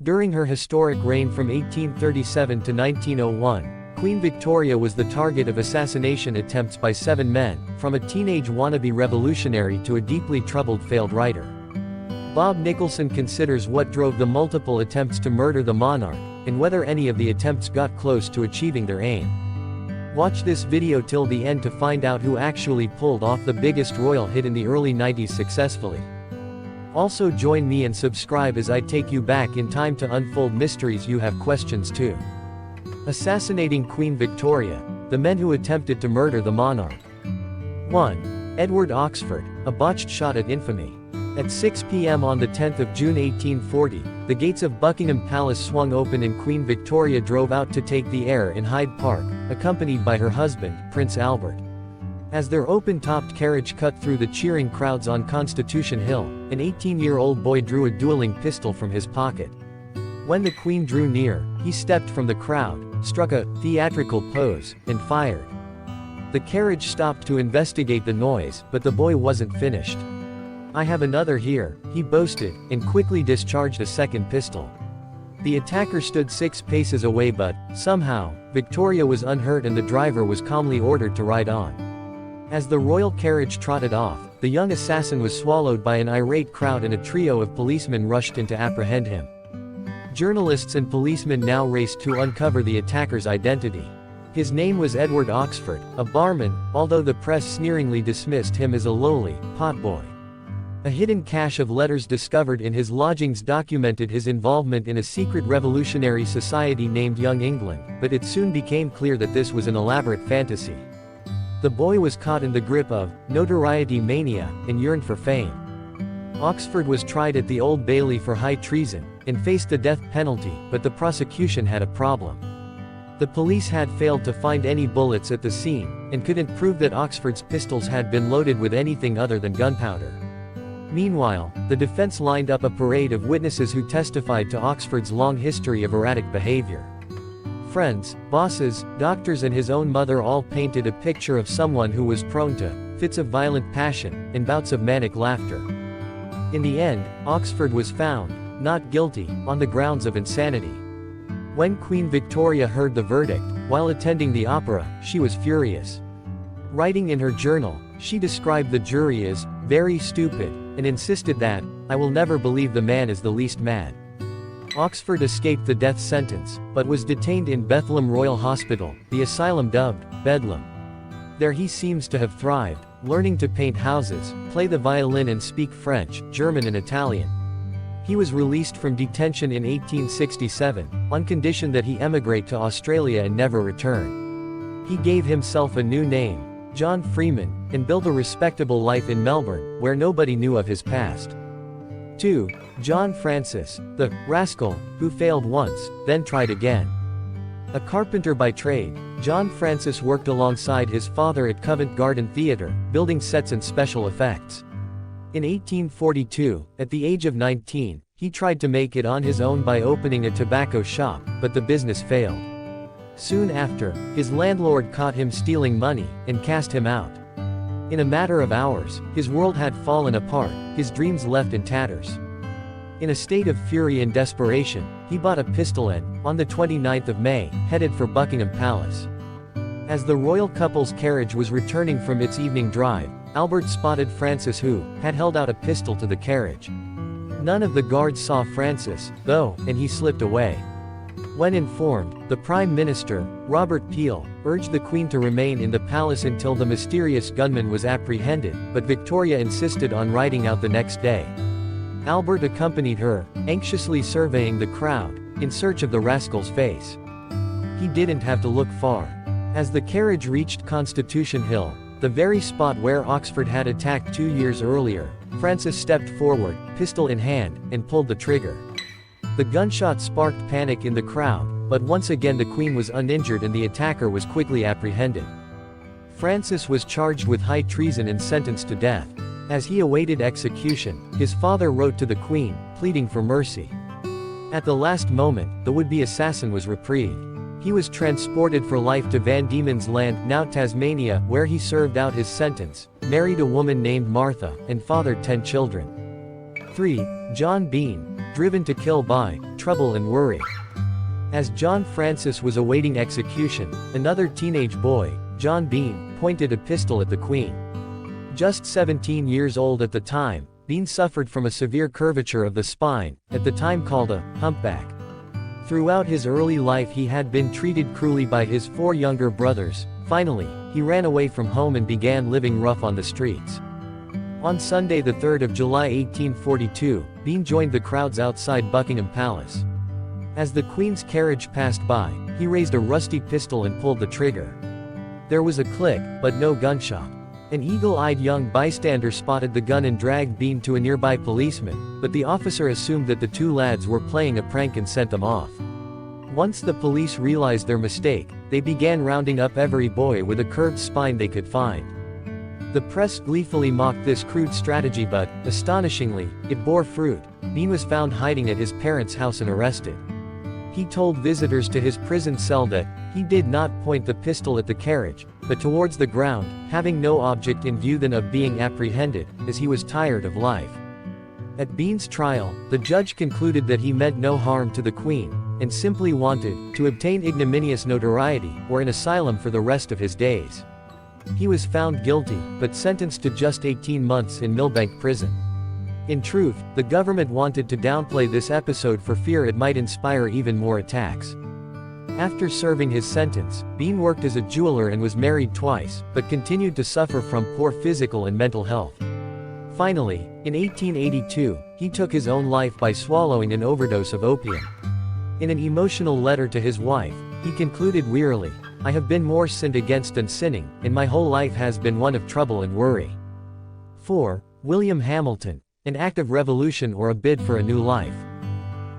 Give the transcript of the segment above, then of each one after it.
During her historic reign from 1837 to 1901, Queen Victoria was the target of assassination attempts by 7 men, from a teenage wannabe revolutionary to a deeply troubled failed writer. Bob Nicholson considers what drove the multiple attempts to murder the monarch, and whether any of the attempts got close to achieving their aim. Watch this video till the end to find out who actually pulled off the biggest royal hit in the early 90s successfully. Also join me and subscribe as I take you back in time to unfold mysteries you have questions to. Assassinating Queen Victoria, the men who attempted to murder the monarch. 1. Edward Oxford, a botched shot at infamy. At 6 p.m. on the 10th of June 1840, the gates of Buckingham Palace swung open and Queen Victoria drove out to take the air in Hyde Park, accompanied by her husband, Prince Albert. As their open-topped carriage cut through the cheering crowds on Constitution Hill, an 18-year-old boy drew a dueling pistol from his pocket. When the Queen drew near, he stepped from the crowd, struck a theatrical pose, and fired. The carriage stopped to investigate the noise, but the boy wasn't finished. "I have another here," he boasted, and quickly discharged a second pistol. The attacker stood 6 paces away but, somehow, Victoria was unhurt and the driver was calmly ordered to ride on. As the royal carriage trotted off, the young assassin was swallowed by an irate crowd and a trio of policemen rushed in to apprehend him. Journalists and policemen now raced to uncover the attacker's identity. His name was Edward Oxford, a barman, although the press sneeringly dismissed him as a lowly potboy. A hidden cache of letters discovered in his lodgings documented his involvement in a secret revolutionary society named Young England, but it soon became clear that this was an elaborate fantasy. The boy was caught in the grip of notoriety mania and yearned for fame. Oxford was tried at the Old Bailey for high treason, and faced the death penalty, but the prosecution had a problem. The police had failed to find any bullets at the scene, and couldn't prove that Oxford's pistols had been loaded with anything other than gunpowder. Meanwhile, the defense lined up a parade of witnesses who testified to Oxford's long history of erratic behavior. Friends, bosses, doctors and his own mother all painted a picture of someone who was prone to fits of violent passion, and bouts of manic laughter. In the end, Oxford was found not guilty, on the grounds of insanity. When Queen Victoria heard the verdict, while attending the opera, she was furious. Writing in her journal, she described the jury as very stupid, and insisted that, "I will never believe the man is the least mad." Oxford escaped the death sentence, but was detained in Bethlehem Royal Hospital, the asylum dubbed Bedlam. There he seems to have thrived, learning to paint houses, play the violin and speak French, German and Italian. He was released from detention in 1867, on condition that he emigrate to Australia and never return. He gave himself a new name, John Freeman, and built a respectable life in Melbourne, where nobody knew of his past. 2. John Francis, the rascal, who failed once, then tried again. A carpenter by trade, John Francis worked alongside his father at Covent Garden Theatre, building sets and special effects. In 1842, at the age of 19, he tried to make it on his own by opening a tobacco shop, but the business failed. Soon after, his landlord caught him stealing money, and cast him out. In a matter of hours, his world had fallen apart, his dreams left in tatters. In a state of fury and desperation, he bought a pistol and, on the 29th of May, headed for Buckingham Palace. As the royal couple's carriage was returning from its evening drive, Albert spotted Francis who had held out a pistol to the carriage. None of the guards saw Francis, though, and he slipped away. When informed, the Prime Minister, Robert Peel, urged the Queen to remain in the palace until the mysterious gunman was apprehended, but Victoria insisted on riding out the next day. Albert accompanied her, anxiously surveying the crowd, in search of the rascal's face. He didn't have to look far. As the carriage reached Constitution Hill, the very spot where Oxford had attacked 2 years earlier, Francis stepped forward, pistol in hand, and pulled the trigger. The gunshot sparked panic in the crowd, but once again the Queen was uninjured and the attacker was quickly apprehended. Francis was charged with high treason and sentenced to death. As he awaited execution, his father wrote to the Queen, pleading for mercy. At the last moment, the would-be assassin was reprieved. He was transported for life to Van Diemen's Land, now Tasmania, where he served out his sentence, married a woman named Martha, and fathered 10 children. 3. John Bean, driven to kill by trouble and worry. As John Francis was awaiting execution, another teenage boy, John Bean, pointed a pistol at the Queen. Just 17 years old at the time, Bean suffered from a severe curvature of the spine, at the time called a humpback. Throughout his early life he had been treated cruelly by his 4 younger brothers. Finally, he ran away from home and began living rough on the streets. On Sunday the 3rd of July 1842, Bean joined the crowds outside Buckingham Palace. As the Queen's carriage passed by, he raised a rusty pistol and pulled the trigger. There was a click, but no gunshot. An eagle-eyed young bystander spotted the gun and dragged Bean to a nearby policeman, but the officer assumed that the 2 lads were playing a prank and sent them off. Once the police realized their mistake, they began rounding up every boy with a curved spine they could find. The press gleefully mocked this crude strategy, but, astonishingly, it bore fruit. Bean was found hiding at his parents' house and arrested. He told visitors to his prison cell that he did not point the pistol at the carriage, but towards the ground, having no object in view than of being apprehended, as he was tired of life. At Bean's trial, the judge concluded that he meant no harm to the Queen, and simply wanted to obtain ignominious notoriety, or an asylum for the rest of his days. He was found guilty, but sentenced to just 18 months in Millbank prison. In truth, the government wanted to downplay this episode for fear it might inspire even more attacks. After serving his sentence, Bean worked as a jeweler and was married twice, but continued to suffer from poor physical and mental health. Finally, in 1882, he took his own life by swallowing an overdose of opium. In an emotional letter to his wife, he concluded wearily, "I have been more sinned against than sinning, and my whole life has been one of trouble and worry." 4. William Hamilton. An act of revolution or a bid for a new life.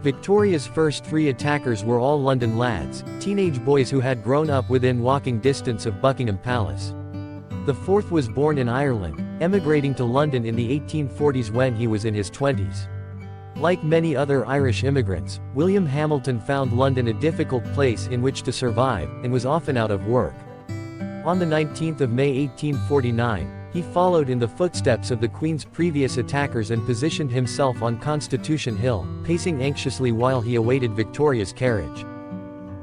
Victoria's first 3 attackers were all London lads, teenage boys who had grown up within walking distance of Buckingham Palace. The 4th was born in Ireland, emigrating to London in the 1840s when he was in his 20s. Like many other Irish immigrants, William Hamilton found London a difficult place in which to survive, and was often out of work. On the 19th of May 1849, he followed in the footsteps of the Queen's previous attackers and positioned himself on Constitution Hill, pacing anxiously while he awaited Victoria's carriage.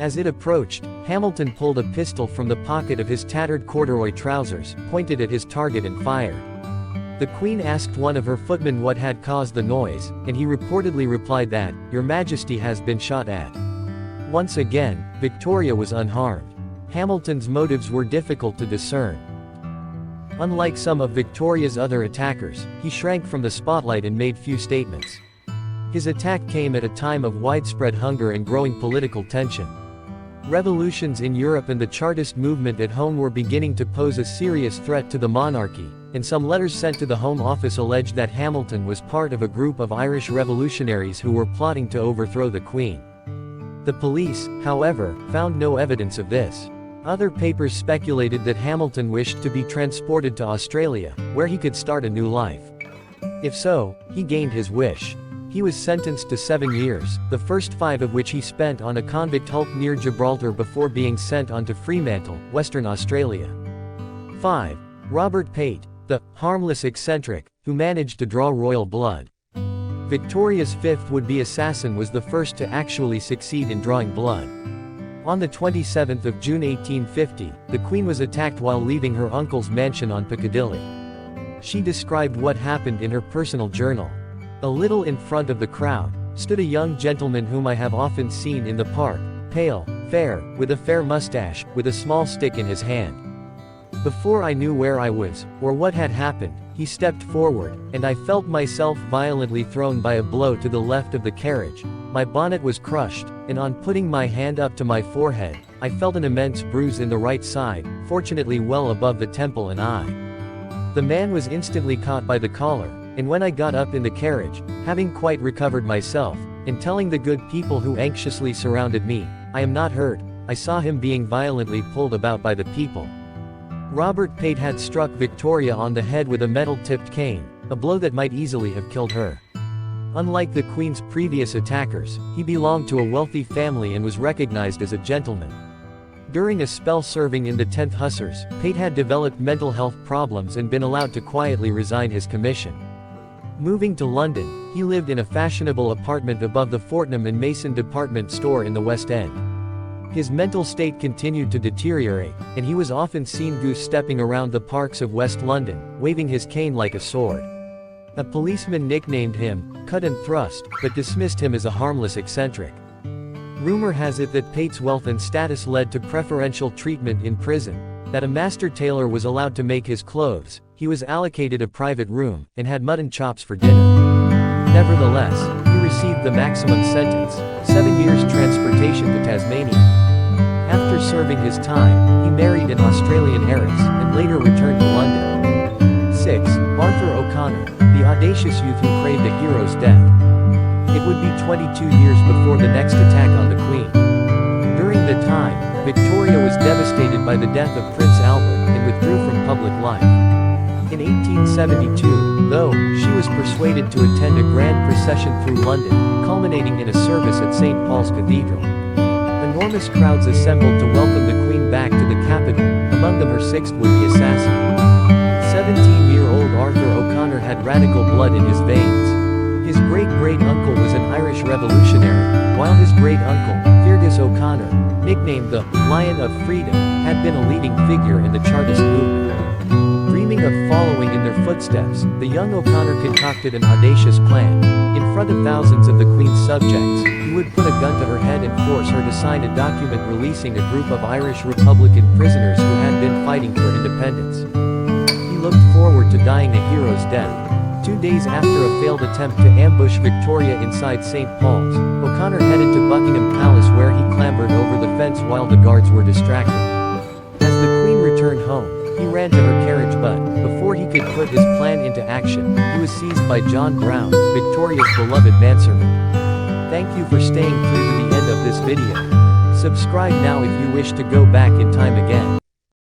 As it approached, Hamilton pulled a pistol from the pocket of his tattered corduroy trousers, pointed at his target and fired. The Queen asked one of her footmen what had caused the noise, and he reportedly replied that, "Your Majesty has been shot at." Once again, Victoria was unharmed. Hamilton's motives were difficult to discern. Unlike some of Victoria's other attackers, he shrank from the spotlight and made few statements. His attack came at a time of widespread hunger and growing political tension. Revolutions in Europe and the Chartist movement at home were beginning to pose a serious threat to the monarchy, and some letters sent to the Home Office alleged that Hamilton was part of a group of Irish revolutionaries who were plotting to overthrow the Queen. The police, however, found no evidence of this. Other papers speculated that Hamilton wished to be transported to Australia, where he could start a new life. If so, he gained his wish. He was sentenced to 7 years, the first 5 of which he spent on a convict hulk near Gibraltar before being sent on to Fremantle, Western Australia. 5. Robert Pate, the harmless eccentric, who managed to draw royal blood. Victoria's 5th would-be assassin was the first to actually succeed in drawing blood. On the 27th of June 1850, the Queen was attacked while leaving her uncle's mansion on Piccadilly. She described what happened in her personal journal. "A little in front of the crowd, stood a young gentleman whom I have often seen in the park, pale, fair, with a fair mustache, with a small stick in his hand. Before I knew where I was, or what had happened, he stepped forward, and I felt myself violently thrown by a blow to the left of the carriage. My bonnet was crushed, and on putting my hand up to my forehead, I felt an immense bruise in the right side, fortunately well above the temple and eye. The man was instantly caught by the collar, and when I got up in the carriage, having quite recovered myself, and telling the good people who anxiously surrounded me, 'I am not hurt,' I saw him being violently pulled about by the people." Robert Pate had struck Victoria on the head with a metal-tipped cane, a blow that might easily have killed her. Unlike the Queen's previous attackers, he belonged to a wealthy family and was recognized as a gentleman. During a spell serving in the 10th Hussars, Pate had developed mental health problems and been allowed to quietly resign his commission. Moving to London, he lived in a fashionable apartment above the Fortnum and Mason department store in the West End. His mental state continued to deteriorate, and he was often seen goose-stepping around the parks of West London, waving his cane like a sword. A policeman nicknamed him Cut and Thrust, but dismissed him as a harmless eccentric. Rumor has it that Pate's wealth and status led to preferential treatment in prison, that a master tailor was allowed to make his clothes, he was allocated a private room, and had mutton chops for dinner. Nevertheless, he received the maximum sentence, 7 years transportation to Tasmania. After serving his time, he married an Australian heiress, and later returned to London. 6. Arthur O'Connor, the audacious youth who craved a hero's death. It would be 22 years before the next attack on the Queen. During the time, Victoria was devastated by the death of Prince Albert, and withdrew from public life. In 1872, though, she was persuaded to attend a grand procession through London, culminating in a service at St. Paul's Cathedral. Enormous crowds assembled to welcome the Queen back to the capital, among them her sixth would-be assassin. 17-year-old Arthur O'Connor had radical blood in his veins. His great-great-uncle was an Irish revolutionary, while his great-uncle, Feargus O'Connor, nicknamed the Lion of Freedom, had been a leading figure in the Chartist movement. Dreaming of following in their footsteps, the young O'Connor concocted an audacious plan. In front of thousands of the Queen's subjects, he would put a gun to her head and force her to sign a document releasing a group of Irish Republican prisoners who had been fighting for independence. He looked forward to dying a hero's death. 2 days after a failed attempt to ambush Victoria inside St. Paul's, O'Connor headed to Buckingham Palace where he clambered over the fence while the guards were distracted. As the Queen returned home, he ran to her carriage but, before he could put his plan into action, he was seized by John Brown, Victoria's beloved manservant. Thank you for staying through to the end of this video. Subscribe now if you wish to go back in time again.